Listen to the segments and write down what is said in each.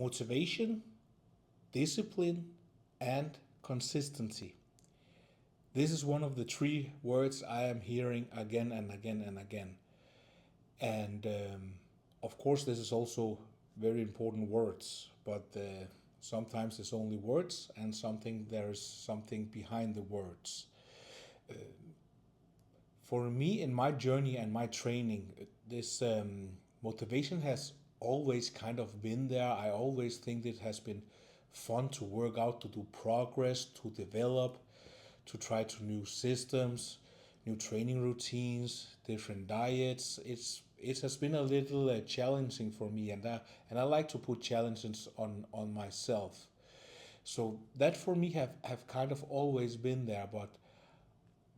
motivation, discipline, and consistency. This is one of the three words I am hearing again and again and again. And of course, this is also very important words, but sometimes it's only words, and something there's something behind the words. For me, in my journey and my training, this motivation has always kind of been there. I always think it has been fun to work out, to do progress, to develop, to try to new systems, new training routines, different diets. It has been a little challenging for me, and I like to put challenges on myself. So that for me have kind of always been there. But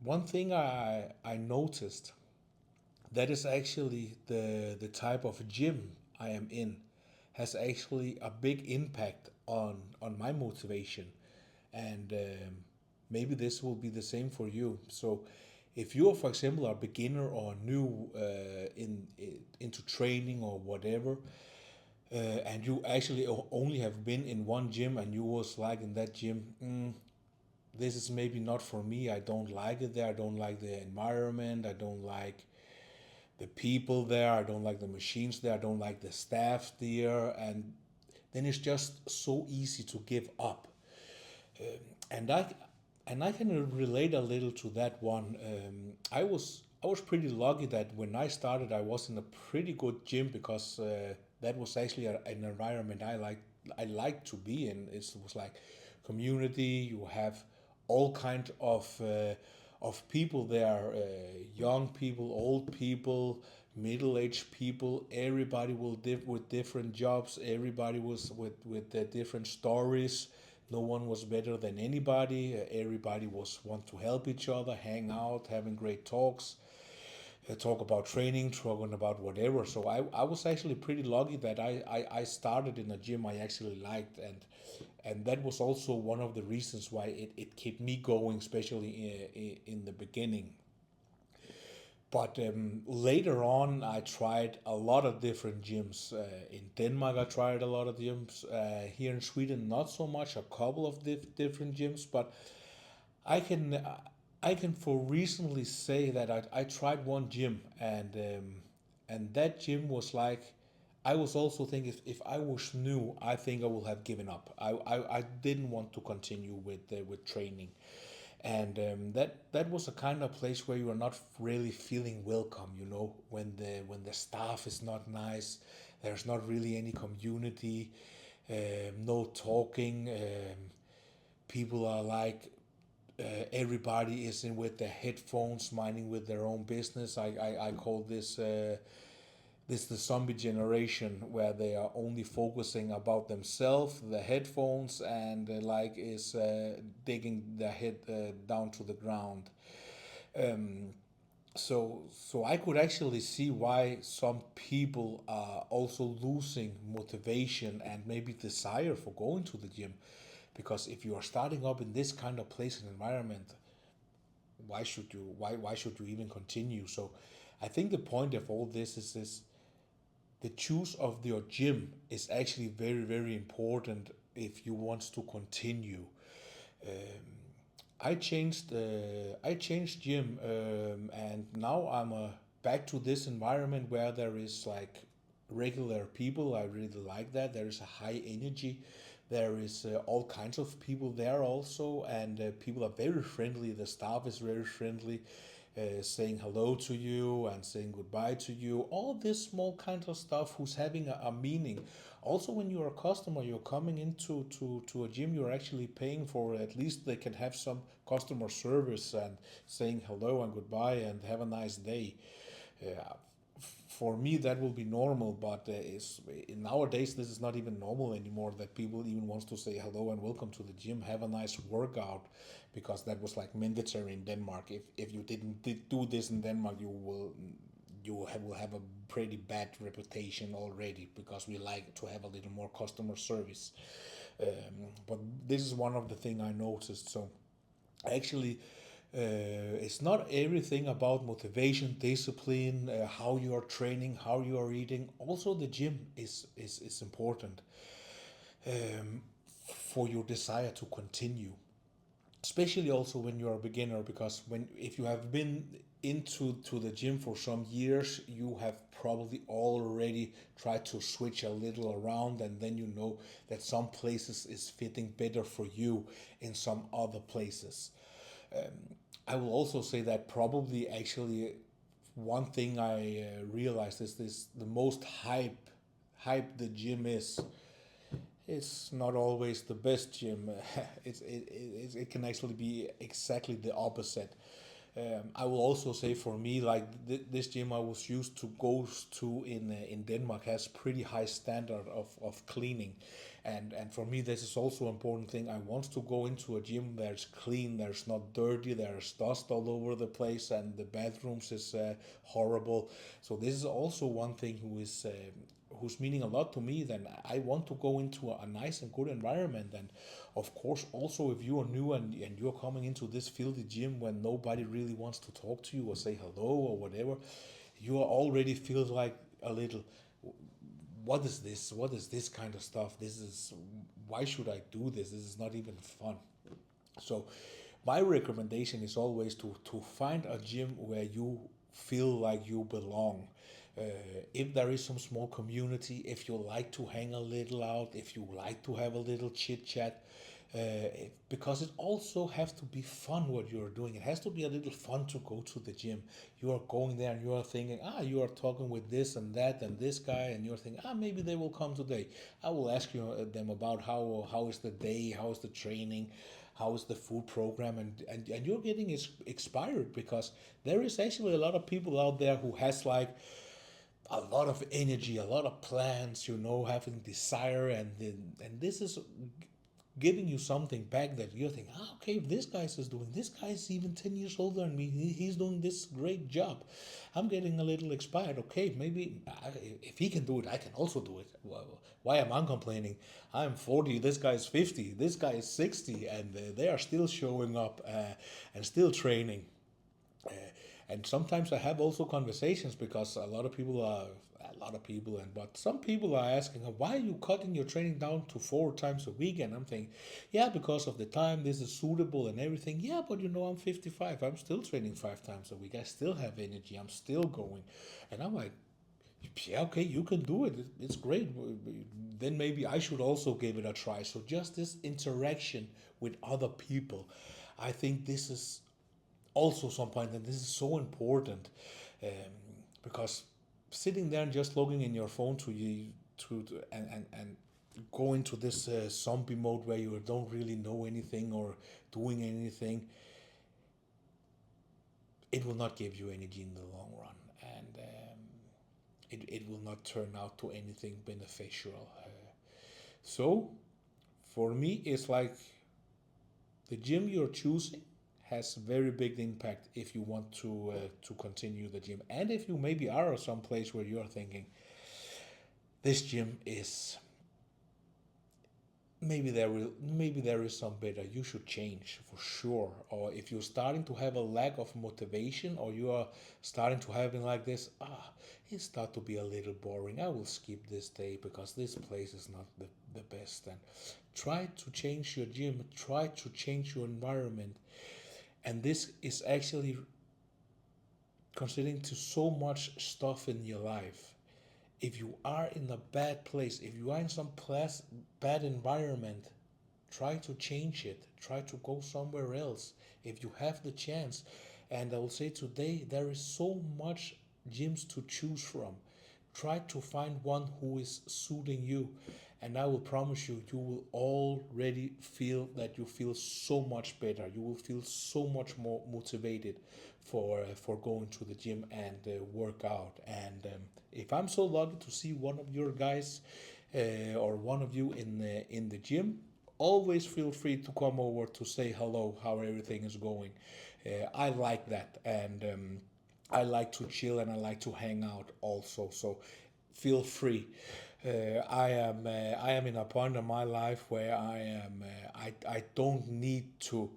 one thing I noticed, that is actually the type of gym I am in has actually a big impact on my motivation, and maybe this will be the same for you. So if you are, for example, a beginner or new into training or whatever, and you actually only have been in one gym and you was like in that gym, this is maybe not for me. I don't like it there. I don't like the environment. I don't like the people there. I don't like the machines there. I don't like the staff there. And then it's just so easy to give up. And I can relate a little to that one. I was pretty lucky that when I started, I was in a pretty good gym because that was actually an environment I liked to be in. It was like community. You have all kind of people there, young people, old people, middle-aged people. Everybody will with different jobs. Everybody was with different stories. No one was better than anybody. Everybody was want to help each other, hang out, having great talks, talk about training, talking about whatever. So I was actually pretty lucky that I started in a gym I actually liked, and that was also one of the reasons why it kept me going, especially in the beginning. But later on, I tried a lot of different gyms. In Denmark, I tried a lot of gyms. Here in Sweden, not so much. A couple of different gyms, but I can I can for recently say that I tried one gym, and that gym was like, I was also thinking, if I was new, I think I would have given up. I didn't want to continue with training, and that was a kind of place where you are not really feeling welcome. When the staff is not nice, there's not really any community, no talking. People are like, everybody is in with their headphones, minding with their own business. I call this the zombie generation, where they are only focusing about themselves, the headphones, and like is digging their head down to the ground. So I could actually see why some people are also losing motivation and maybe desire for going to the gym, because if you are starting up in this kind of place and environment, why should you even continue? So I think the point of all this is this: the choose of your gym is actually very, very important if you want to continue. I changed gym, and now I'm back to this environment where there is like regular people. I really like that. There is a high energy. There is all kinds of people there also, and people are very friendly. The staff is very friendly, saying hello to you and saying goodbye to you. All this small kind of stuff who's having a meaning. Also, when you're a customer, you're coming into to a gym, you're actually paying for, at least they can have some customer service and saying hello and goodbye and have a nice day. Uh, for me, that will be normal, but nowadays this is not even normal anymore, that people even wants to say hello and welcome to the gym, have a nice workout, because that was like mandatory in Denmark. If you didn't do this in Denmark, you will have a pretty bad reputation already, because we like to have a little more customer service. But this is one of the thing I noticed. So actually, it's not everything about motivation, discipline, how you are training, how you are eating. Also, the gym is important. um, for your desire to continue, especially also when you're a beginner, because when if you have been into to the gym for some years, you have probably already tried to switch a little around, and then you know that some places is fitting better for you in some other places. I will also say that probably actually one thing I realized is this: the most hype the gym is, it's not always the best gym. It can actually be exactly the opposite. I will also say for me, like this gym I was used to go to in Denmark has pretty high standard of cleaning, and for me this is also an important thing. I want to go into a gym that's clean, there's not dirty, there's dust all over the place, and the bathrooms is horrible. So this is also one thing who's meaning a lot to me. Then I want to go into a nice and good environment. And of course, also if you are new and you're coming into this filthy gym when nobody really wants to talk to you or say hello or whatever, you are already feels like a little, what is this? What is this kind of stuff? This is, why should I do this? This is not even fun. So my recommendation is always to find a gym where you feel like you belong. Uh, if there is some small community, if you like to hang a little out, if you like to have a little chit chat, because it also has to be fun what you're doing. It has to be a little fun to go to the gym. You are going there and you are thinking, you are talking with this and that and this guy, and you're thinking, maybe they will come today. I will ask you them about how is the day, how is the training, how is the food program, and you're getting expired, because there is actually a lot of people out there who has like a lot of energy, a lot of plans, having desire, and this is giving you something back that you're thinking, okay, if this guy's is doing, this guy's even 10 years older than me, he's doing this great job. I'm getting a little expired. Okay, maybe if he can do it, I can also do it. Well, why am I complaining? I'm 40, this guy's 50, this guy is 60, and they are still showing up and still training. Uh, and sometimes I have also conversations, because but some people are asking, why are you cutting your training down to 4 times a week? And I'm thinking, yeah, because of the time, this is suitable and everything. Yeah, but I'm 55. I'm still training 5 times a week. I still have energy. I'm still going. And I'm like, yeah, okay, you can do it. It's great. Then maybe I should also give it a try. So just this interaction with other people, I think this is also some point, and this is so important, um, because sitting there and just logging in your phone and go into this zombie mode where you don't really know anything or doing anything, it will not give you energy in the long run, and it will not turn out to anything beneficial. So for me, it's like the gym you're choosing has very big impact if you want to continue the gym, and if you maybe are some place where you're thinking this gym is, maybe there is some better, you should change for sure. Or if you're starting to have a lack of motivation, or you are starting to having like this, it start to be a little boring, I will skip this day because this place is not the best. Then try to change your gym, try to change your environment. And this is actually considering to so much stuff in your life. If you are in a bad place, if you are in some bad environment, try to change it. Try to go somewhere else if you have the chance. And I will say today there is so much gyms to choose from. Try to find one who is suiting you, and I will promise you, you will already feel that you feel so much better. You will feel so much more motivated for going to the gym and work out. And if I'm so lucky to see one of your guys or one of you in the gym, always feel free to come over to say hello, how everything is going. I like that, and I like to chill and I like to hang out also. So feel free. I am in a point in my life where I don't need to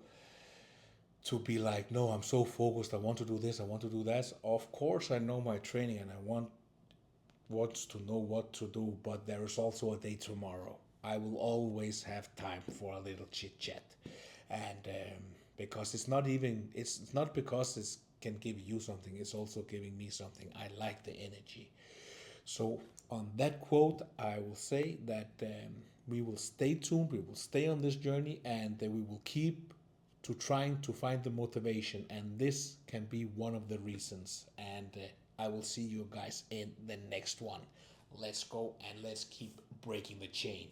be like, no, I'm so focused, I want to do this, I want to do that. Of course I know my training and I wants to know what to do, but there is also a day tomorrow. I will always have time for a little chit chat, and because it's not because it can give you something, it's also giving me something. I like the energy. So, on that quote, I will say that we will stay tuned, we will stay on this journey, and we will keep to trying to find the motivation. And this can be one of the reasons. And I will see you guys in the next one. Let's go and let's keep breaking the chain.